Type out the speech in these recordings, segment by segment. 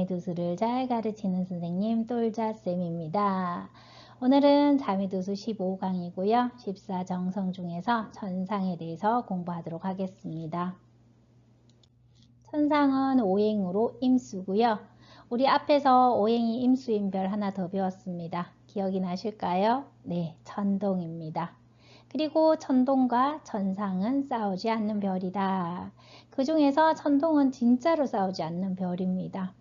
자매두수를 잘 가르치는 선생님 똘자쌤입니다. 오늘은 자매두수 15강이고요. 14정성 중에서 천상에 대해서 공부하도록 하겠습니다. 천상은 오행으로 임수고요. 우리 앞에서 오행이 임수인 별 하나 더 배웠습니다. 기억이 나실까요? 네, 천동입니다. 그리고 천동과 천상은 싸우지 않는 별이다. 그 중에서 천동은 진짜로 싸우지 않는 별입니다.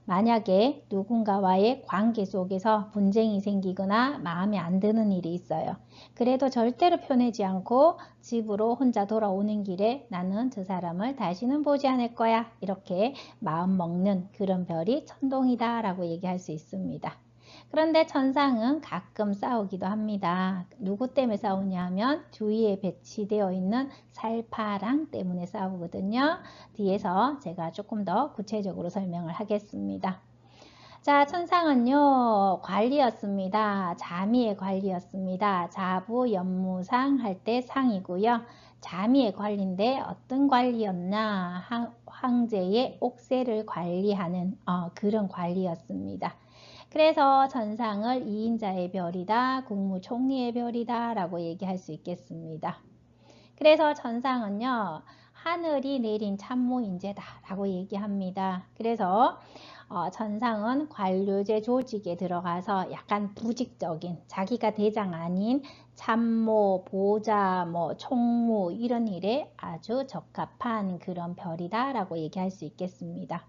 만약에 누군가와의 관계 속에서 분쟁이 생기거나 마음에 안 드는 일이 있어요. 그래도 절대로 표내지 않고 집으로 혼자 돌아오는 길에 나는 저 사람을 다시는 보지 않을 거야. 이렇게 마음 먹는 그런 별이 천동이다 라고 얘기할 수 있습니다. 그런데 천상은 가끔 싸우기도 합니다. 누구 때문에 싸우냐 하면 주위에 배치되어 있는 살파랑 때문에 싸우거든요. 뒤에서 제가 조금 더 구체적으로 설명을 하겠습니다. 자, 천상은요, 관리였습니다. 자미의 관리였습니다. 자부, 연무상 할 때 상이고요. 자미의 관리인데 어떤 관리였나? 황제의 옥새를 관리하는 그런 관리였습니다. 그래서 천상을 2인자의 별이다, 국무총리의 별이다 라고 얘기할 수 있겠습니다. 그래서 천상은요, 하늘이 내린 참모인재다 라고 얘기합니다. 그래서 천상은 관료제 조직에 들어가서 약간 부직적인, 자기가 대장 아닌 참모, 보좌, 총무 이런 일에 아주 적합한 그런 별이다 라고 얘기할 수 있겠습니다.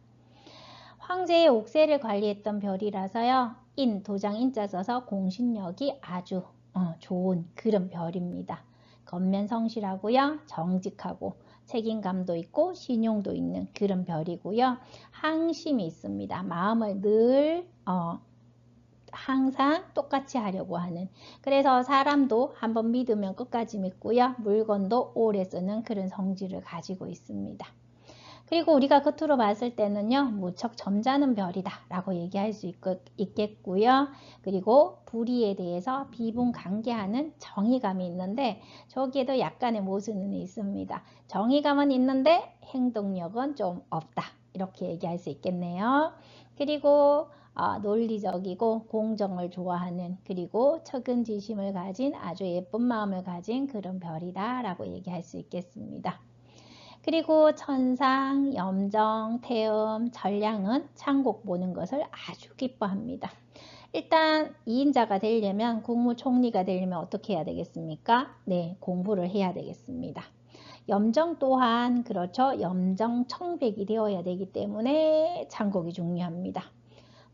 황제의 옥새를 관리했던 별이라서요. 도장 인자 써서 공신력이 아주 좋은 그런 별입니다. 겉면성실하고요. 정직하고 책임감도 있고 신용도 있는 그런 별이고요. 항심이 있습니다. 마음을 늘 항상 똑같이 하려고 하는, 그래서 사람도 한번 믿으면 끝까지 믿고요. 물건도 오래 쓰는 그런 성질을 가지고 있습니다. 그리고 우리가 겉으로 봤을 때는요, 무척 점잖은 별이다 라고 얘기할 수 있겠고요. 그리고 불의에 대해서 비분강개하는 정의감이 있는데 저기에도 약간의 모순은 있습니다. 정의감은 있는데 행동력은 좀 없다 이렇게 얘기할 수 있겠네요. 그리고 논리적이고 공정을 좋아하는, 그리고 측은지심을 가진 아주 예쁜 마음을 가진 그런 별이다 라고 얘기할 수 있겠습니다. 그리고 천상, 염정, 태음, 전량은 창곡 보는 것을 아주 기뻐합니다. 일단 2인자가 되려면, 국무총리가 되려면 어떻게 해야 되겠습니까? 네, 공부를 해야 되겠습니다. 염정 또한 그렇죠. 염정청백이 되어야 되기 때문에 창곡이 중요합니다.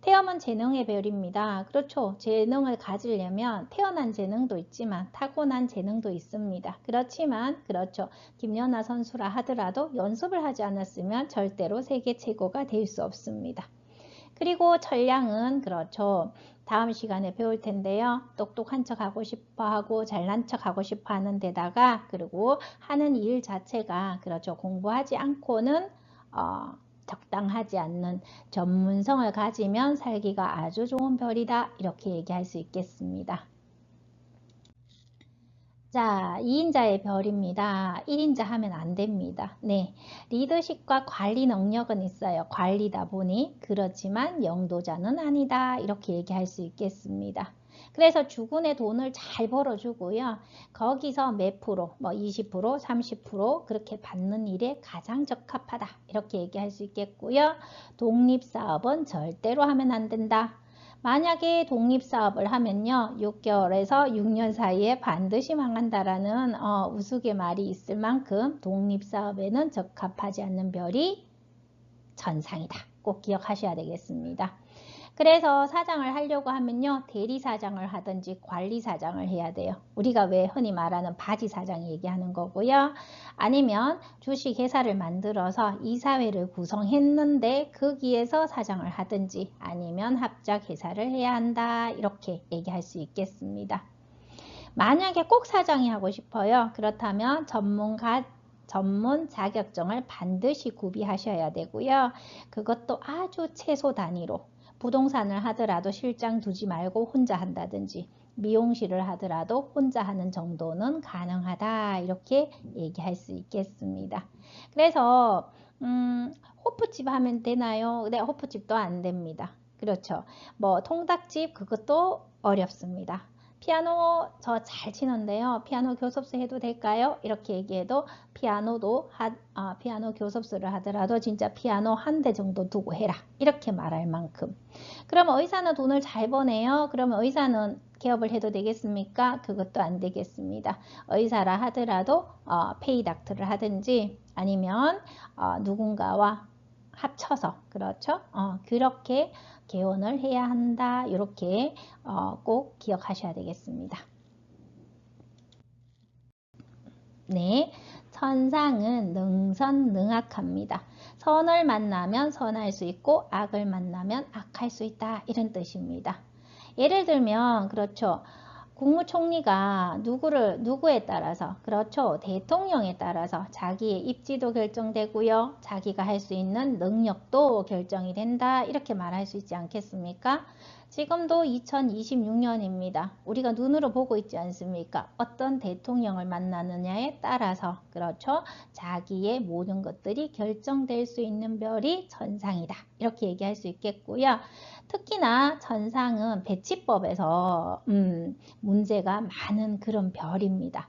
태음은 재능의 별입니다. 그렇죠. 재능을 가지려면 태어난 재능도 있지만 타고난 재능도 있습니다. 그렇지만 그렇죠. 김연아 선수라 하더라도 연습을 하지 않았으면 절대로 세계 최고가 될 수 없습니다. 그리고 전량은 그렇죠. 다음 시간에 배울 텐데요. 똑똑한 척 하고 싶어 하고 잘난 척 하고 싶어 하는 데다가, 그리고 하는 일 자체가 그렇죠. 공부하지 않고는 적당하지 않는 전문성을 가지면 살기가 아주 좋은 별이다 이렇게 얘기할 수 있겠습니다. 자, 2인자의 별입니다. 1인자 하면 안 됩니다. 네, 리더십과 관리 능력은 있어요. 관리다 보니. 그렇지만 영도자는 아니다 이렇게 얘기할 수 있겠습니다. 그래서 주군의 돈을 잘 벌어주고요. 거기서 몇 프로, 20%, 30% 그렇게 받는 일에 가장 적합하다 이렇게 얘기할 수 있겠고요. 독립사업은 절대로 하면 안 된다. 만약에 독립사업을 하면요, 6개월에서 6년 사이에 반드시 망한다라는 우스갯말이 있을 만큼 독립사업에는 적합하지 않는 별이 천상이다. 꼭 기억하셔야 되겠습니다. 그래서 사장을 하려고 하면요, 대리사장을 하든지 관리사장을 해야 돼요. 우리가 왜 흔히 말하는 바지사장 얘기하는 거고요. 아니면 주식회사를 만들어서 이사회를 구성했는데 거기에서 사장을 하든지, 아니면 합작회사를 해야 한다 이렇게 얘기할 수 있겠습니다. 만약에 꼭 사장이 하고 싶어요. 그렇다면 전문 자격증을 반드시 구비하셔야 되고요. 그것도 아주 최소 단위로, 부동산을 하더라도 실장 두지 말고 혼자 한다든지, 미용실을 하더라도 혼자 하는 정도는 가능하다 이렇게 얘기할 수 있겠습니다. 그래서 호프집 하면 되나요? 네, 호프집도 안 됩니다. 그렇죠. 뭐 통닭집 그것도 어렵습니다. 피아노 저 잘 치는데요. 피아노 교습소 해도 될까요? 이렇게 얘기해도 피아노 교습소를 하더라도 진짜 피아노 한 대 정도 두고 해라. 이렇게 말할 만큼. 그러면 의사는 돈을 잘 버네요. 그러면 의사는 개업을 해도 되겠습니까? 그것도 안 되겠습니다. 의사라 하더라도 페이닥터를 하든지 아니면 누군가와 합쳐서 그렇죠? 그렇게 개원을 해야 한다. 이렇게 꼭 기억하셔야 되겠습니다. 네, 천상은 능선능악합니다. 선을 만나면 선할 수 있고 악을 만나면 악할 수 있다. 이런 뜻입니다. 예를 들면 그렇죠. 국무총리가 누구에 따라서 그렇죠. 대통령에 따라서 자기의 입지도 결정되고요. 자기가 할 수 있는 능력도 결정이 된다. 이렇게 말할 수 있지 않겠습니까? 지금도 2026년입니다. 우리가 눈으로 보고 있지 않습니까? 어떤 대통령을 만나느냐에 따라서 그렇죠. 자기의 모든 것들이 결정될 수 있는 별이 천상이다. 이렇게 얘기할 수 있겠고요. 특히나 천상은 배치법에서 문제가 많은 그런 별입니다.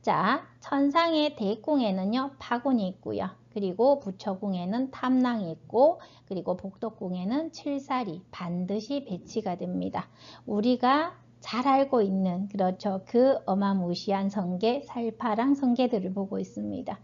자, 천상의 대궁에는요, 파군이 있고요. 그리고 부처궁에는 탐낭이 있고, 그리고 복덕궁에는 칠살이 반드시 배치가 됩니다. 우리가 잘 알고 있는, 그렇죠. 그 어마무시한 성계, 살파랑 성계들을 보고 있습니다.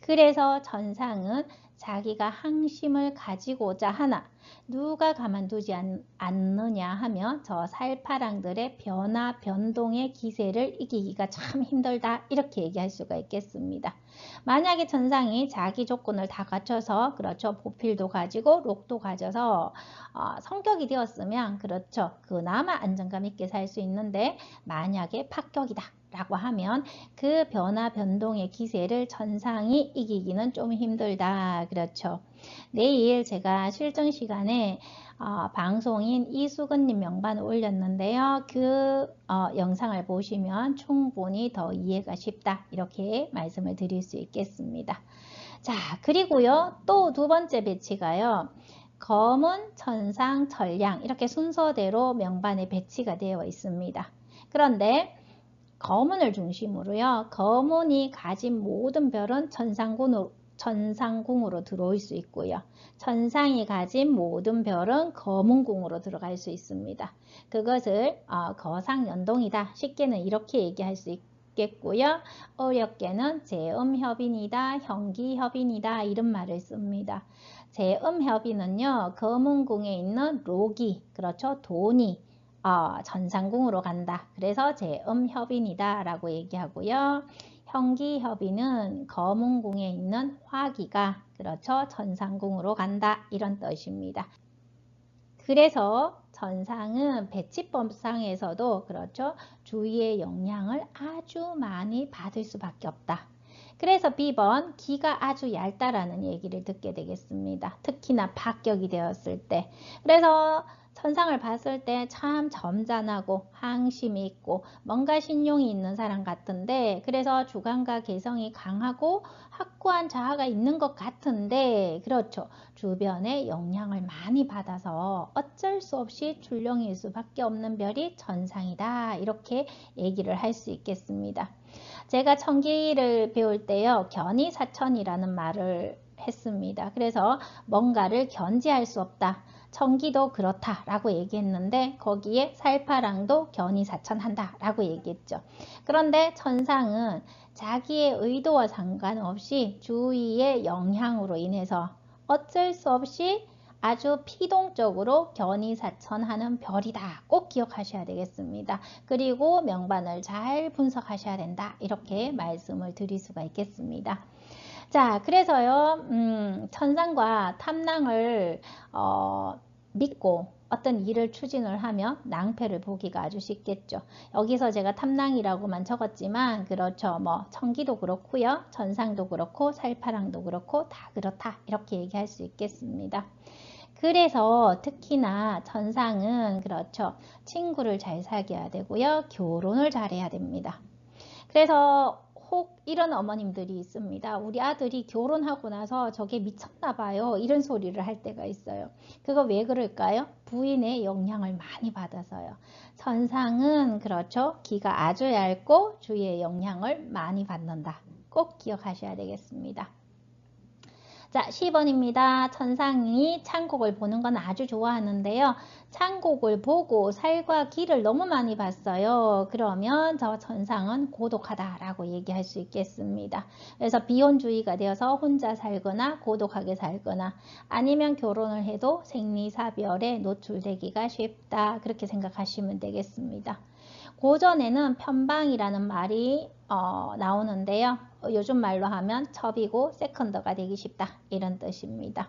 그래서 천상은 자기가 항심을 가지고자 하나 누가 가만두지 않느냐 하면 저 살파랑들의 변화 변동의 기세를 이기기가 참 힘들다 이렇게 얘기할 수가 있겠습니다. 만약에 천상이 자기 조건을 다 갖춰서 그렇죠. 보필도 가지고 록도 가져서 성격이 되었으면 그렇죠. 그나마 안정감 있게 살 수 있는데 만약에 파격이다 라고 하면 그 변화 변동의 기세를 천상이 이기기는 좀 힘들다. 그렇죠. 내일 제가 실전 시간에 방송인 이수근님 명반을 올렸는데요. 그 영상을 보시면 충분히 더 이해가 쉽다. 이렇게 말씀을 드릴 수 있겠습니다. 자, 그리고요. 또 두 번째 배치가요. 검은, 천상, 천량 이렇게 순서대로 명반에 배치가 되어 있습니다. 그런데 검은을 중심으로요. 검은이 가진 모든 별은 천상궁으로 들어올 수 있고요. 천상이 가진 모든 별은 검은궁으로 들어갈 수 있습니다. 그것을 거상연동이다. 쉽게는 이렇게 얘기할 수 있겠고요. 어렵게는 재음협인이다. 형기협인이다. 이런 말을 씁니다. 재음협인은요. 검은궁에 있는 록이 그렇죠. 돈이 전상궁으로 간다. 그래서 재음협인이다 라고 얘기하고요. 형기협인은 검은궁에 있는 화기가 그렇죠. 전상궁으로 간다. 이런 뜻입니다. 그래서 전상은 배치법상에서도 그렇죠. 주위의 영향을 아주 많이 받을 수밖에 없다. 그래서 B번 기가 아주 얇다라는 얘기를 듣게 되겠습니다. 특히나 합격이 되었을 때. 그래서 천상을 봤을 때 참 점잖하고 항심이 있고 뭔가 신용이 있는 사람 같은데 그래서 주관과 개성이 강하고 확고한 자아가 있는 것 같은데 그렇죠. 주변에 영향을 많이 받아서 어쩔 수 없이 출렁일 수밖에 없는 별이 천상이다. 이렇게 얘기를 할 수 있겠습니다. 제가 천기를 배울 때요. 견이사천이라는 말을 했습니다. 그래서 뭔가를 견지할 수 없다. 천기도 그렇다라고 얘기했는데 거기에 살파랑도 견이사천한다라고 얘기했죠. 그런데 천상은 자기의 의도와 상관없이 주위의 영향으로 인해서 어쩔 수 없이 아주 피동적으로 견이사천하는 별이다. 꼭 기억하셔야 되겠습니다. 그리고 명반을 잘 분석하셔야 된다. 이렇게 말씀을 드릴 수가 있겠습니다. 자, 그래서요, 천상과 탐낭을 믿고 어떤 일을 추진을 하면 낭패를 보기가 아주 쉽겠죠. 여기서 제가 탐낭이라고만 적었지만 그렇죠. 뭐 천기도 그렇고요. 천상도 그렇고 살파랑도 그렇고 다 그렇다. 이렇게 얘기할 수 있겠습니다. 그래서 특히나 천상은 그렇죠. 친구를 잘 사귀어야 되고요. 결혼을 잘해야 됩니다. 그래서 혹 이런 어머님들이 있습니다. 우리 아들이 결혼하고 나서 저게 미쳤나 봐요. 이런 소리를 할 때가 있어요. 그거 왜 그럴까요? 부인의 영향을 많이 받아서요. 천상은 그렇죠. 기가 아주 얇고 주위의 영향을 많이 받는다. 꼭 기억하셔야 되겠습니다. 자, 10번입니다. 천상이 창곡을 보는 건 아주 좋아하는데요. 창곡을 보고 살과 기를 너무 많이 봤어요. 그러면 저 천상은 고독하다라고 얘기할 수 있겠습니다. 그래서 비혼주의가 되어서 혼자 살거나 고독하게 살거나 아니면 결혼을 해도 생리사별에 노출되기가 쉽다. 그렇게 생각하시면 되겠습니다. 고전에는 편방이라는 말이 나오는데요. 요즘 말로 하면 첩이고 세컨더가 되기 쉽다 이런 뜻입니다.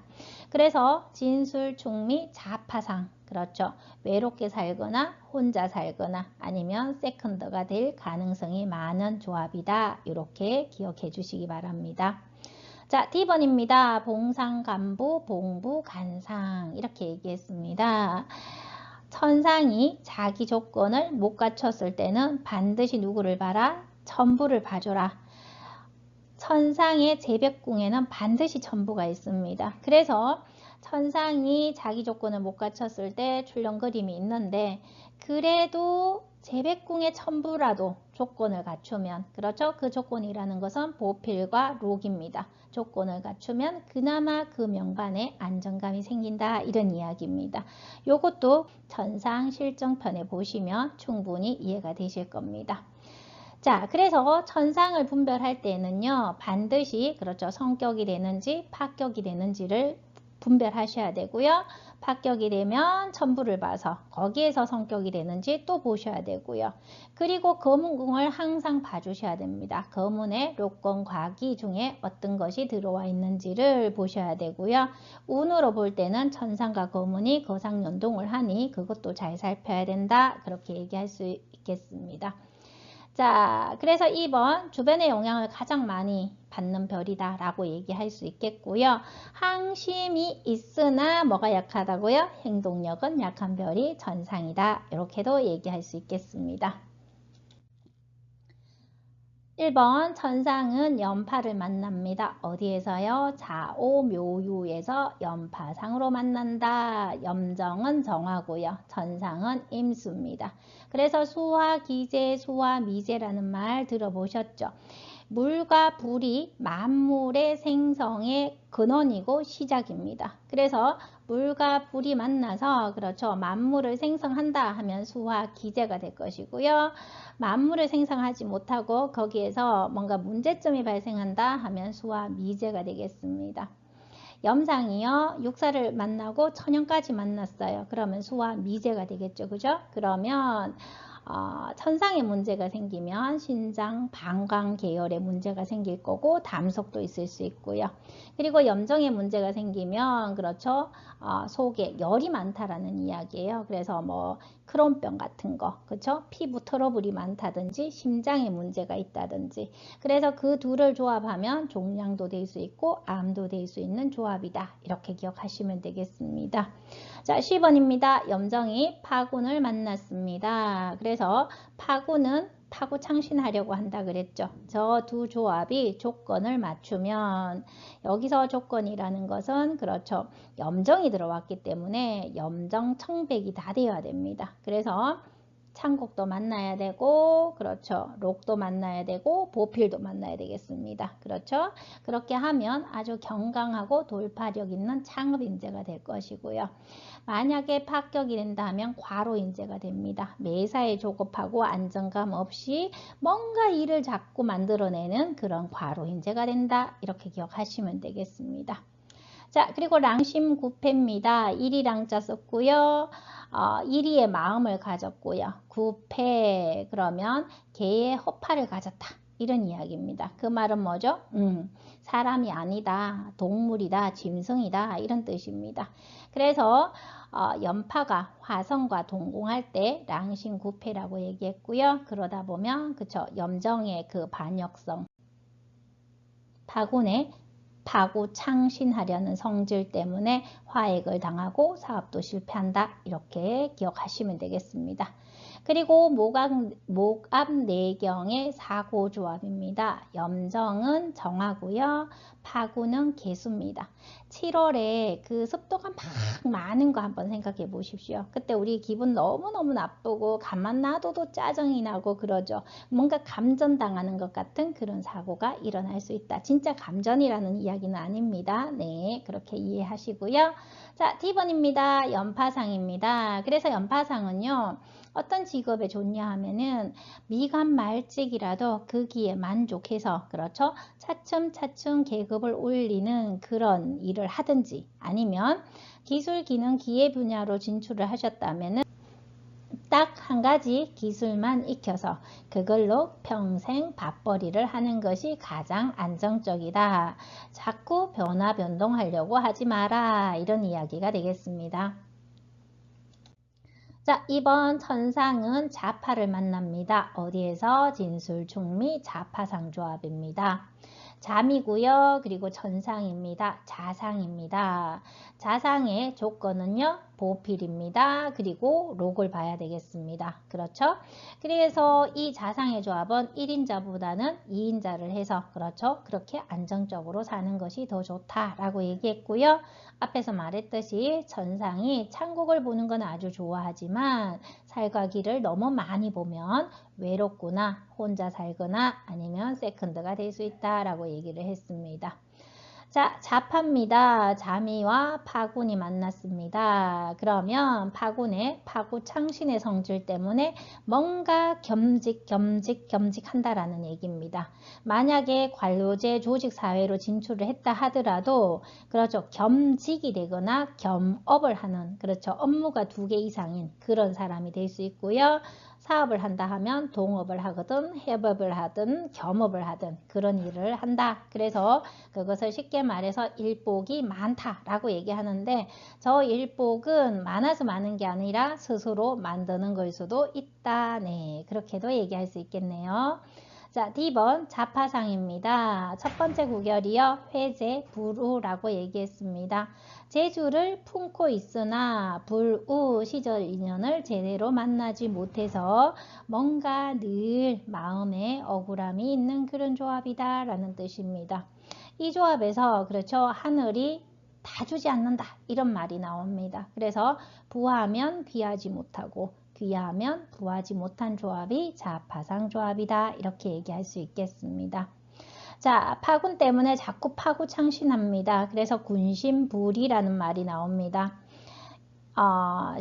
그래서 진술, 충미, 자파상 그렇죠. 외롭게 살거나 혼자 살거나 아니면 세컨더가 될 가능성이 많은 조합이다. 이렇게 기억해 주시기 바랍니다. 자, D번입니다. 봉상간부, 봉부, 간상 이렇게 얘기했습니다. 천상이 자기 조건을 못 갖췄을 때는 반드시 누구를 봐라? 천부를 봐줘라. 천상의 재백궁에는 반드시 천부가 있습니다. 그래서 천상이 자기 조건을 못 갖췄을 때 출렁거림이 있는데 그래도 재백궁의 천부라도 조건을 갖추면 그렇죠? 그 조건이라는 것은 보필과 록입니다. 조건을 갖추면 그나마 그 명간에 안정감이 생긴다 이런 이야기입니다. 요것도 천상 실정편에 보시면 충분히 이해가 되실 겁니다. 자, 그래서 천상을 분별할 때는요, 반드시, 그렇죠. 성격이 되는지, 파격이 되는지를 분별하셔야 되고요. 파격이 되면 천부를 봐서 거기에서 성격이 되는지 또 보셔야 되고요. 그리고 거문궁을 항상 봐주셔야 됩니다. 거문에 록권, 과기 중에 어떤 것이 들어와 있는지를 보셔야 되고요. 운으로 볼 때는 천상과 거문이 거상연동을 하니 그것도 잘 살펴야 된다. 그렇게 얘기할 수 있겠습니다. 자, 그래서 2번 주변의 영향을 가장 많이 받는 별이다 라고 얘기할 수 있겠고요. 항심이 있으나 뭐가 약하다고요? 행동력은 약한 별이 천상이다. 이렇게도 얘기할 수 있겠습니다. 1번 천상은 연파를 만납니다. 어디에서요? 자오묘유에서 연파상으로 만난다. 염정은 정하고요. 천상은 임수입니다. 그래서 수화, 기재, 수화, 미재라는 말 들어보셨죠? 물과 불이 만물의 생성의 근원이고 시작입니다. 그래서 물과 불이 만나서 그렇죠. 만물을 생성한다 하면 수화, 기재가 될 것이고요. 만물을 생성하지 못하고 거기에서 뭔가 문제점이 발생한다 하면 수화, 미재가 되겠습니다. 염상이요. 육사를 만나고 천연까지 만났어요. 그러면 수화, 미재가 되겠죠. 그죠? 그러면 천상의 문제가 생기면 신장, 방광 계열의 문제가 생길 거고 담속도 있을 수 있고요. 그리고 염정의 문제가 생기면 그렇죠. 속에 열이 많다라는 이야기예요. 그래서 뭐 크론병 같은 거, 그렇죠? 피부 트러블이 많다든지 심장에 문제가 있다든지. 그래서 그 둘을 조합하면 종양도 될 수 있고 암도 될 수 있는 조합이다. 이렇게 기억하시면 되겠습니다. 자, 10번입니다. 염정이 파군을 만났습니다. 그래서 파군은 파고 창신하려고 한다 그랬죠. 저 두 조합이 조건을 맞추면 여기서 조건이라는 것은 그렇죠. 염정이 들어왔기 때문에 염정 청백이 다 되어야 됩니다. 그래서 창곡도 만나야 되고 그렇죠. 록도 만나야 되고 보필도 만나야 되겠습니다. 그렇죠. 그렇게 하면 아주 경강하고 돌파력 있는 창업인재가 될 것이고요. 만약에 파격이 된다 하면 과로인재가 됩니다. 매사에 조급하고 안정감 없이 뭔가 일을 자꾸 만들어내는 그런 과로인재가 된다. 이렇게 기억하시면 되겠습니다. 자, 그리고 랑심구패입니다. 일이랑자 썼고요. 일이의 마음을 가졌고요. 구패 그러면 개의 허파를 가졌다. 이런 이야기입니다. 그 말은 뭐죠? 사람이 아니다. 동물이다. 짐승이다. 이런 뜻입니다. 그래서 연파가 화성과 동공할 때 랑신구패라고 얘기했고요. 그러다 보면 그쵸 염정의 그 반역성 파군의 파고 창신하려는 성질 때문에 화액을 당하고 사업도 실패한다. 이렇게 기억하시면 되겠습니다. 그리고 목압내경의 사고조합입니다. 염정은 정하고요. 파구는 개수입니다. 7월에 그 습도가 막 많은 거 한번 생각해 보십시오. 그때 우리 기분 너무너무 나쁘고 가만 놔둬도 짜증이 나고 그러죠. 뭔가 감전당하는 것 같은 그런 사고가 일어날 수 있다. 진짜 감전이라는 이야기는 아닙니다. 네, 그렇게 이해하시고요. 자, D번입니다. 연파상입니다. 그래서 연파상은요. 어떤 직업에 좋냐 하면은 미간 말직이라도 그 기에 만족해서 그렇죠. 차츰차츰 계급을 올리는 그런 일을 하든지 아니면 기술 기능 기계 분야로 진출을 하셨다면은 딱 한 가지 기술만 익혀서 그걸로 평생 밥벌이를 하는 것이 가장 안정적이다. 자꾸 변화 변동하려고 하지 마라. 이런 이야기가 되겠습니다. 자, 이번 천상은 자파를 만납니다. 어디에서? 진술충미 자파상조합입니다. 잠이고요. 그리고 천상입니다. 자상입니다. 자상의 조건은요. 보필입니다. 그리고 록을 봐야 되겠습니다. 그렇죠? 그래서 이 자상의 조합은 1인자보다는 2인자를 해서 그렇죠? 그렇게 안정적으로 사는 것이 더 좋다라고 얘기했고요. 앞에서 말했듯이 천상이 천국을 보는 건 아주 좋아하지만 살과 기를 너무 많이 보면 외롭거나 혼자 살거나 아니면 세컨드가 될 수 있다라고 얘기를 했습니다. 자, 자파입니다. 자미와 파군이 만났습니다. 그러면 파군의 파구 창신의 성질 때문에 뭔가 겸직한다라는 얘기입니다. 만약에 관료제 조직 사회로 진출을 했다 하더라도 그렇죠. 겸직이 되거나 겸업을 하는 그렇죠. 업무가 2개 이상인 그런 사람이 될 수 있고요. 사업을 한다 하면 동업을 하거든 협업을 하든 겸업을 하든 그런 일을 한다. 그래서 그것을 쉽게 말해서 일복이 많다라고 얘기하는데 저 일복은 많아서 많은 게 아니라 스스로 만드는 걸 수도 있다. 네, 그렇게도 얘기할 수 있겠네요. 자, D번 자파상입니다. 첫 번째 구결이요. 회제, 불우라고 얘기했습니다. 재주를 품고 있으나 불우 시절 인연을 제대로 만나지 못해서 뭔가 늘 마음에 억울함이 있는 그런 조합이다 라는 뜻입니다. 이 조합에서 그렇죠. 하늘이 다 주지 않는다 이런 말이 나옵니다. 그래서 부하면 귀하지 못하고 귀하면 부하지 못한 조합이 자파상 조합이다 이렇게 얘기할 수 있겠습니다. 자, 파군 때문에 자꾸 파고 창신합니다. 그래서 군심불이라는 말이 나옵니다.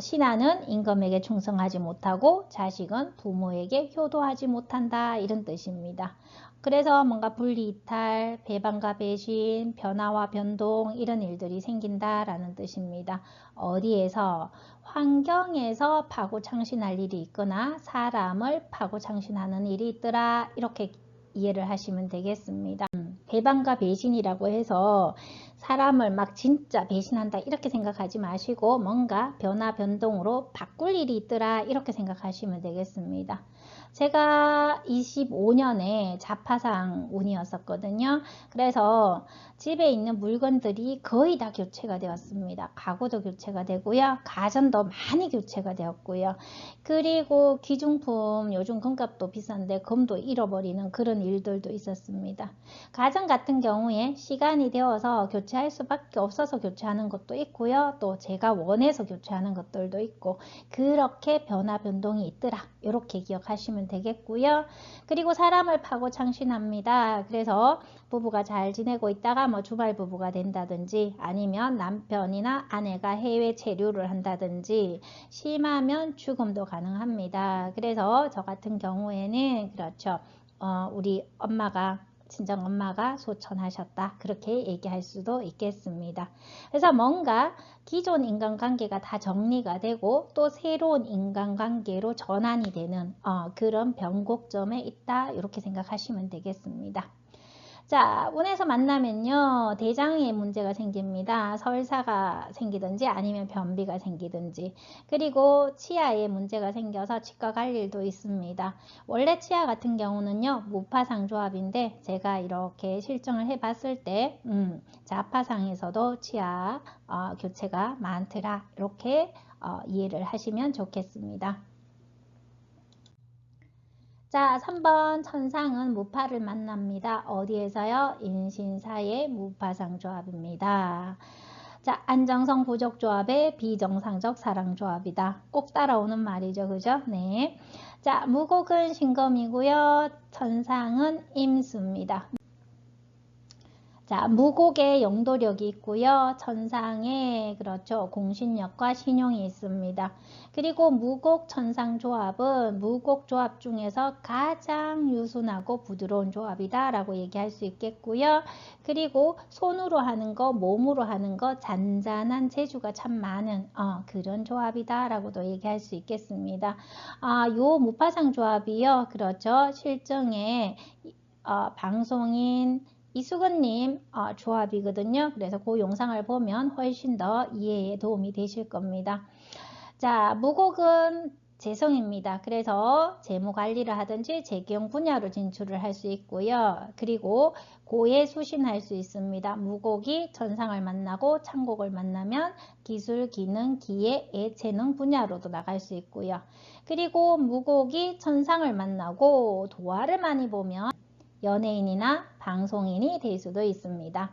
신하는 임금에게 충성하지 못하고 자식은 부모에게 효도하지 못한다 이런 뜻입니다. 그래서 뭔가 분리이탈, 배반과 배신, 변화와 변동 이런 일들이 생긴다라는 뜻입니다. 어디에서? 환경에서 파고 창신할 일이 있거나 사람을 파고 창신하는 일이 있더라 이렇게 이해를 하시면 되겠습니다. 배반과 배신이라고 해서 사람을 막 진짜 배신한다 이렇게 생각하지 마시고 뭔가 변화 변동으로 바꿀 일이 있더라 이렇게 생각하시면 되겠습니다. 제가 25년에 자파상 운이었었거든요. 그래서 집에 있는 물건들이 거의 다 교체가 되었습니다. 가구도 교체가 되고요. 가전도 많이 교체가 되었고요. 그리고 귀중품 요즘 금값도 비싼데 금도 잃어버리는 그런 일들도 있었습니다. 가전 같은 경우에 시간이 되어서 교체할 수밖에 없어서 교체하는 것도 있고요. 또 제가 원해서 교체하는 것들도 있고 그렇게 변화 변동이 있더라. 이렇게 기억하시면 되겠고요. 그리고 사람을 파고 창신합니다. 그래서 부부가 잘 지내고 있다가 뭐 주말 부부가 된다든지 아니면 남편이나 아내가 해외 체류를 한다든지 심하면 죽음도 가능합니다. 그래서 저 같은 경우에는 그렇죠. 우리 엄마가 친정 엄마가 소천하셨다 그렇게 얘기할 수도 있겠습니다. 그래서 뭔가 기존 인간관계가 다 정리가 되고 또 새로운 인간관계로 전환이 되는 그런 변곡점에 있다 이렇게 생각하시면 되겠습니다. 자, 운에서 만나면요, 대장에 문제가 생깁니다. 설사가 생기든지 아니면 변비가 생기든지. 그리고 치아에 문제가 생겨서 치과 갈 일도 있습니다. 원래 치아 같은 경우는요, 무파상 조합인데 제가 이렇게 실증을 해봤을 때 자파상에서도 치아 교체가 많더라. 이렇게 이해를 하시면 좋겠습니다. 자, 3번 천상은 무파를 만납니다. 어디에서요? 인신사의 무파상 조합입니다. 자, 안정성 부족 조합의 비정상적 사랑 조합이다. 꼭 따라오는 말이죠. 그죠? 네. 자, 무곡은 신검이고요. 천상은 임수입니다. 자, 무곡의 영도력이 있고요. 천상에 그렇죠. 공신력과 신용이 있습니다. 그리고 무곡 천상 조합은 무곡 조합 중에서 가장 유순하고 부드러운 조합이다 라고 얘기할 수 있겠고요. 그리고 손으로 하는 거, 몸으로 하는 거 잔잔한 재주가 참 많은 그런 조합이다 라고도 얘기할 수 있겠습니다. 요 무파상 조합이요. 그렇죠. 실정에 방송인 이수근님 조합이거든요. 그래서 그 영상을 보면 훨씬 더 이해에 도움이 되실 겁니다. 자, 무곡은 재성입니다. 그래서 재무 관리를 하든지 재경 분야로 진출을 할 수 있고요. 그리고 고에 수신할 수 있습니다. 무곡이 천상을 만나고 창곡을 만나면 기술, 기능, 기회, 예체능 분야로도 나갈 수 있고요. 그리고 무곡이 천상을 만나고 도화를 많이 보면 연예인이나 방송인이 될 수도 있습니다.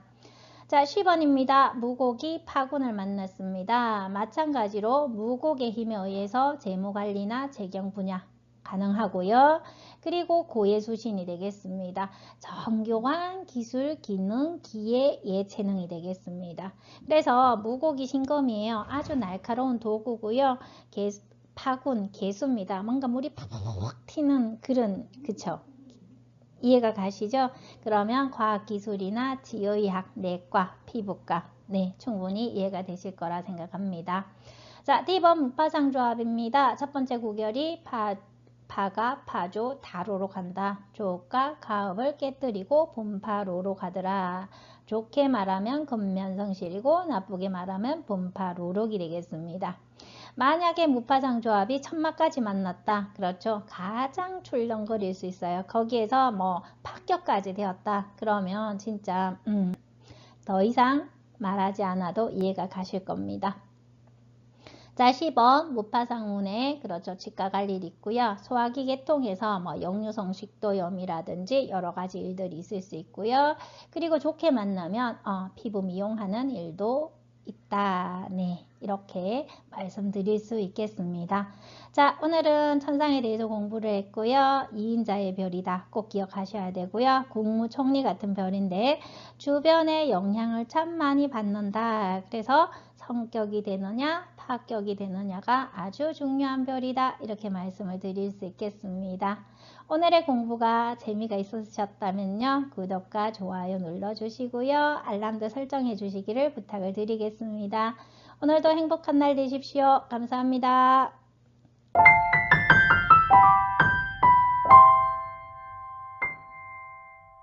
자, 10번입니다. 무곡이 파군을 만났습니다. 마찬가지로 무곡의 힘에 의해서 재무관리나 재경 분야 가능하고요. 그리고 고예수신이 되겠습니다. 정교한 기술, 기능, 기회, 예체능이 되겠습니다. 그래서 무곡이 신검이에요. 아주 날카로운 도구고요. 파군, 개수입니다. 뭔가 물이 팍팍 튀는 그런, 그쵸? 이해가 가시죠? 그러면 과학기술이나 지의학, 내과, 피부과 네, 충분히 이해가 되실 거라 생각합니다. 자, D번 무파상 조합입니다. 첫 번째 구결이 파가 파조 다로로 간다. 조가 가업을 깨뜨리고 분파로로 가더라. 좋게 말하면 근면성실이고 나쁘게 말하면 분파로록이 되겠습니다. 만약에 무파상 조합이 천마까지 만났다. 그렇죠. 가장 출렁거릴 수 있어요. 거기에서 뭐 파격까지 되었다. 그러면 진짜 더 이상 말하지 않아도 이해가 가실 겁니다. 자, 10번 무파상운에 그렇죠. 치과 갈 일 있고요. 소화기 계통에서 뭐 역류성식도염이라든지 여러 가지 일들이 있을 수 있고요. 그리고 좋게 만나면 피부 미용하는 일도 있다. 네, 이렇게 말씀드릴 수 있겠습니다. 자, 오늘은 천상에 대해서 공부를 했고요. 2인자의 별이다. 꼭 기억하셔야 되고요. 국무총리 같은 별인데 주변의 영향을 참 많이 받는다. 그래서 성격이 되느냐 합격이 되느냐가 아주 중요한 별이다. 이렇게 말씀을 드릴 수 있겠습니다. 오늘의 공부가 재미가 있으셨다면요. 구독과 좋아요 눌러주시고요. 알람도 설정해 주시기를 부탁을 드리겠습니다. 오늘도 행복한 날 되십시오. 감사합니다.